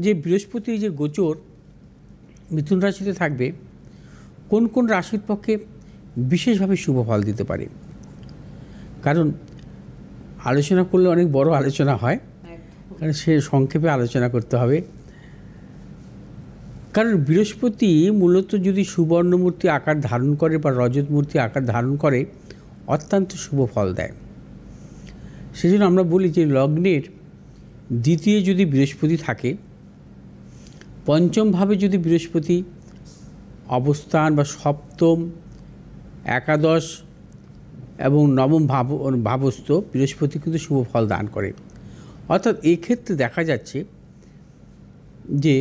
যে বৃহস্পতি যে গোচর মিথুন রাশিতে থাকবে, কোন কোন রাশির পক্ষে বিশেষভাবে শুভ ফল দিতে পারে। কারণ আলোচনা করলে অনেক বড় আলোচনা হয়, কারণ সে সংক্ষেপে আলোচনা করতে হবে। কারণ বৃহস্পতি মূলত যদি সুবর্ণমূর্তি আকার ধারণ করে বা রজত মূর্তি আকার ধারণ করে অত্যন্ত শুভ ফল দেয়। সেজন্য আমরা বলি যে লগ্নের দ্বিতীয় যদি বৃহস্পতি থাকে, পঞ্চমভাবে যদি বৃহস্পতি অবস্থান বা সপ্তম, একাদশ এবং নবম ভাবস্থ বৃহস্পতি কিন্তু শুভ ফল দান করে। অর্থাৎ এক্ষেত্রে দেখা যাচ্ছে যে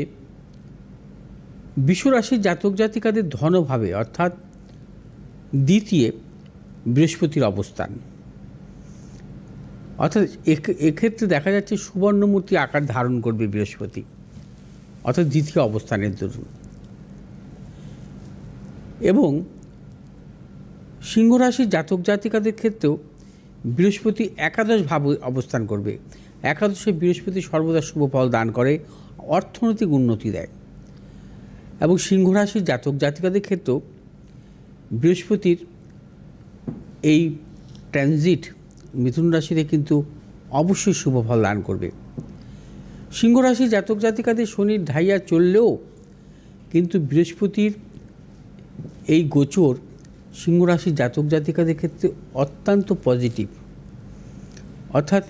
বিশ্বরাশির জাতক জাতিকাদের ধনভাবে অর্থাৎ দ্বিতীয় বৃহস্পতির অবস্থান, অর্থাৎ এক্ষেত্রে দেখা যাচ্ছে সুবর্ণমূর্তি আকার ধারণ করবে বৃহস্পতি, অর্থাৎ দ্বিতীয় অবস্থানের দরুন। এবং সিংহরাশির জাতক জাতিকাদের ক্ষেত্রেও বৃহস্পতি একাদশ ভাবে অবস্থান করবে। একাদশে বৃহস্পতি সর্বদা শুভ ফল দান করে, অর্থনৈতিক উন্নতি দেয়। এবং সিংহরাশির জাতক জাতিকাদের ক্ষেত্রেও বৃহস্পতির এই ট্রানজিট মিথুন রাশিতে কিন্তু অবশ্যই শুভ ফল দান করবে। সিংহরাশির জাতক জাতিকাদের শনির ঢাইয়া চললেও কিন্তু বৃহস্পতির এই গোচর সিংহরাশির জাতক জাতিকাদের ক্ষেত্রে অত্যন্ত পজিটিভ, অর্থাৎ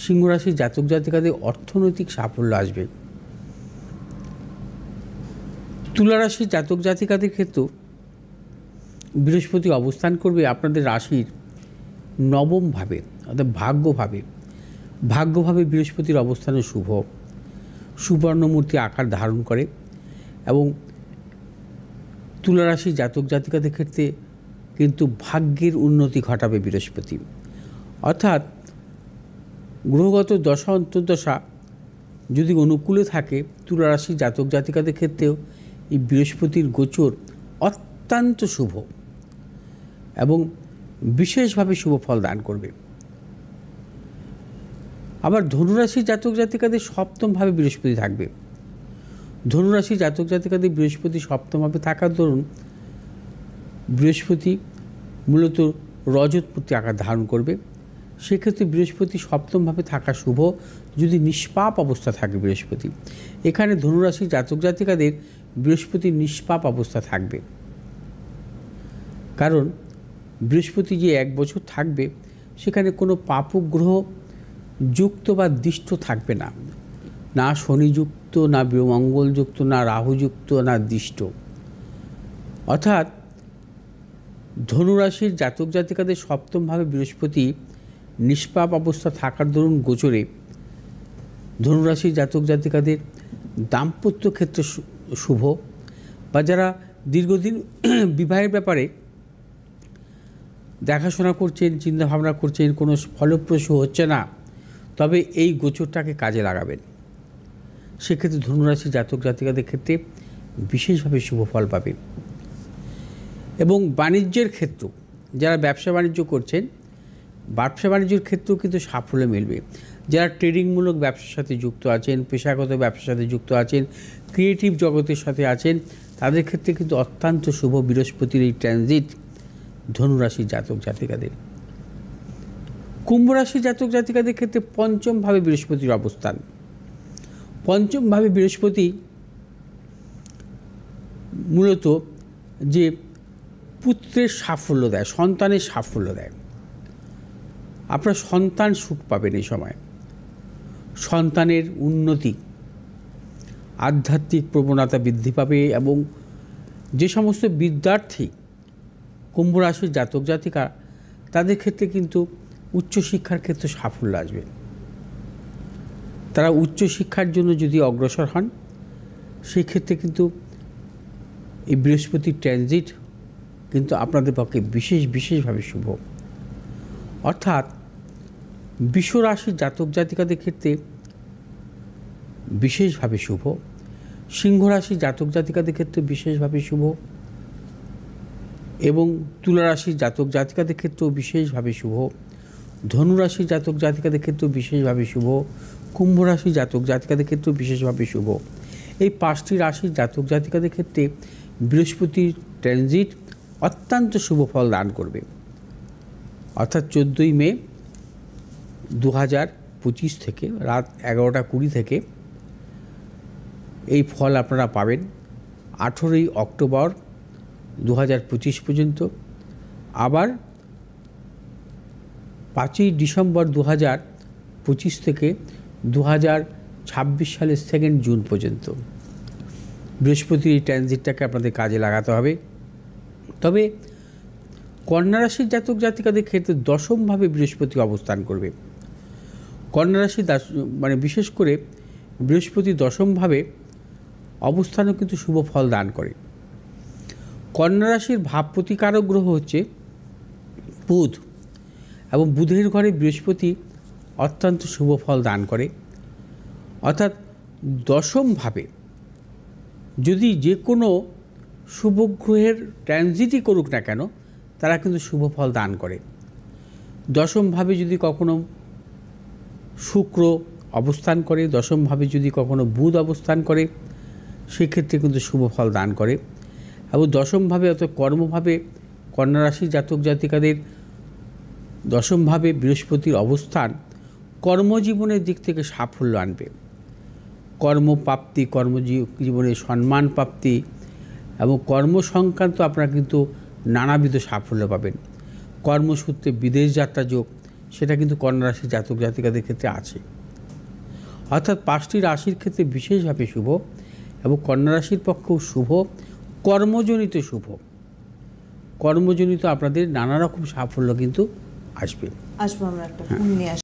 সিংহরাশির জাতক জাতিকাদের অর্থনৈতিক সাফল্য আসবে। তুলারাশির জাতক জাতিকাদের ক্ষেত্রেও বৃহস্পতি অবস্থান করবে আপনাদের রাশির নবম ভাবে, অর্থাৎ ভাগ্যভাবে বৃহস্পতির অবস্থানে শুভ, সুবর্ণমূর্তি আকার ধারণ করে। এবং তুলারাশির জাতক জাতিকাদের ক্ষেত্রে কিন্তু ভাগ্যের উন্নতি ঘটাবে বৃহস্পতি। অর্থাৎ গ্রহগত দশা অন্তর্দশা যদি অনুকূলে থাকে, তুলারাশির জাতক জাতিকাদের ক্ষেত্রেও এই বৃহস্পতির গোচর অত্যন্ত শুভ এবং বিশেষভাবে শুভ ফল দান করবে। আবার ধনুরাশির জাতক জাতিকাদের সপ্তমভাবে বৃহস্পতি থাকবে। ধনুরাশির জাতক জাতিকাদের বৃহস্পতি সপ্তমভাবে থাকার দরুন বৃহস্পতি মূলত রজত মূর্তি আকার ধারণ করবে। সেক্ষেত্রে বৃহস্পতি সপ্তমভাবে থাকা শুভ যদি নিষ্পাপ অবস্থা থাকে বৃহস্পতি। এখানে ধনুরাশির জাতক জাতিকাদের বৃহস্পতি নিষ্পাপ অবস্থা থাকবে, কারণ বৃহস্পতি যে 1 বছর থাকবে সেখানে কোনো পাপগ্রহ যুক্ত বা দৃষ্ট থাকবে না, না শনিযুক্ত, না মঙ্গলযুক্ত, না রাহুযুক্ত, না দৃষ্ট। অর্থাৎ ধনুরাশির জাতক জাতিকাদের সপ্তমভাবে বৃহস্পতি নিষ্পাপ অবস্থা থাকার দরুন গোচরে ধনুরাশির জাতক জাতিকাদের দাম্পত্য ক্ষেত্রে শুভ, বা যারা দীর্ঘদিন বিবাহের ব্যাপারে দেখাশোনা করছেন, চিন্তাভাবনা করছেন, কোনো ফলপ্রসূ হচ্ছে না, তবে এই গোচরটাকে কাজে লাগাবেন। সেক্ষেত্রে ধনুরাশি জাতক জাতিকাদের ক্ষেত্রে বিশেষভাবে শুভ ফল পাবেন। এবং বাণিজ্যের ক্ষেত্র যারা ব্যবসা বাণিজ্য করছেন, ব্যবসা বাণিজ্যের ক্ষেত্রেও কিন্তু সাফল্য মিলবে। যারা ট্রেডিংমূলক ব্যবসার সাথে যুক্ত আছেন, পেশাগত ব্যবসার সাথে যুক্ত আছেন, ক্রিয়েটিভ জগতের সাথে আছেন, তাদের ক্ষেত্রে কিন্তু অত্যন্ত শুভ বৃহস্পতির এই ট্রানজিট ধনুরাশির জাতক জাতিকাদের। কুম্ভ রাশির জাতক জাতিকাদের ক্ষেত্রে পঞ্চমভাবে বৃহস্পতির অবস্থান। পঞ্চমভাবে বৃহস্পতি মূলত যে পুত্রের সাফল্য দেয়, সন্তানের সাফল্য দেয়। আপনার সন্তান সুখ পাবেন এই সময়, সন্তানের উন্নতি, আধ্যাত্মিক প্রবণতা বৃদ্ধি পাবে। এবং যে সমস্ত বিদ্যার্থী কুম্ভ রাশির জাতক জাতিকা, তাদের ক্ষেত্রে কিন্তু উচ্চশিক্ষার ক্ষেত্রে সাফল্য আসবে। তারা উচ্চশিক্ষার জন্য যদি অগ্রসর হন, সেই ক্ষেত্রে কিন্তু এই বৃহস্পতির ট্রানজিট কিন্তু আপনাদের পক্ষে বিশেষভাবে শুভ। অর্থাৎ বিশ্বরাশির জাতক জাতিকাদের ক্ষেত্রে বিশেষভাবে শুভ, সিংহরাশির জাতক জাতিকাদের ক্ষেত্রে বিশেষভাবে শুভ, এবং তুলারাশির জাতক জাতিকাদের ক্ষেত্রেও বিশেষভাবে শুভ, ধনুরাশির জাতক জাতিকাদের ক্ষেত্রেও বিশেষভাবে শুভ, কুম্ভ রাশি জাতক জাতিকাদের ক্ষেত্রেও বিশেষভাবে শুভ। এই 5টি রাশির জাতক জাতিকাদের ক্ষেত্রে বৃহস্পতির ট্রানজিট অত্যন্ত শুভ ফল দান করবে। অর্থাৎ 14ই মে 2025 থেকে রাত 11টা 20 থেকে এই ফল আপনারা পাবেন 18ই অক্টোবর 2025 পর্যন্ত। আবার 5ই ডিসেম্বর 2025 থেকে 2026 সালের 2 জুন পর্যন্ত বৃহস্পতির এই ট্রানজিটটাকে আপনাদের কাজে লাগাতে হবে। তবে কন্যা রাশির জাতক জাতিকাদের ক্ষেত্রে দশমভাবে বৃহস্পতি অবস্থান করবে। কন্যা রাশি মানে বিশেষ করে বৃহস্পতি দশমভাবে অবস্থানও কিন্তু শুভ ফল দান করে। কন্যা রাশির ভাবপ্রতিকারক গ্রহ হচ্ছে বুধ, এবং বুধের ঘরে বৃহস্পতি অত্যন্ত শুভ ফল দান করে। অর্থাৎ দশমভাবে যদি যে কোনো শুভ গ্রহের ট্রানজিটই করুক না কেন, তারা কিন্তু শুভ ফল দান করে। দশমভাবে যদি কখনো শুক্র অবস্থান করে, দশমভাবে যদি কখনো বুধ অবস্থান করে, সেক্ষেত্রে কিন্তু শুভ ফল দান করে। এবং দশমভাবে অর্থাৎ কর্মভাবে কন্যা রাশি জাতক জাতিকাদের দশমভাবে বৃহস্পতির অবস্থান কর্মজীবনের দিক থেকে সাফল্য আনবে। কর্মপ্রাপ্তি, কর্মজীবনে সম্মান প্রাপ্তি এবং কর্মসংক্রান্ত আপনারা কিন্তু নানাবিধ সাফল্য পাবেন। কর্মসূত্রে বিদেশ যাত্রা যোগ, সেটা কিন্তু কন্যা রাশি জাতক জাতিকাদের ক্ষেত্রে আছে। অর্থাৎ 5টি রাশির ক্ষেত্রে বিশেষভাবে শুভ, এবং কন্যা রাশির পক্ষেও শুভ, কর্মজনিত শুভ। কর্মজনিত আপনাদের নানা রকম সাফল্য কিন্তু আসবে। আসবো আমরা একটা ফোন নিয়ে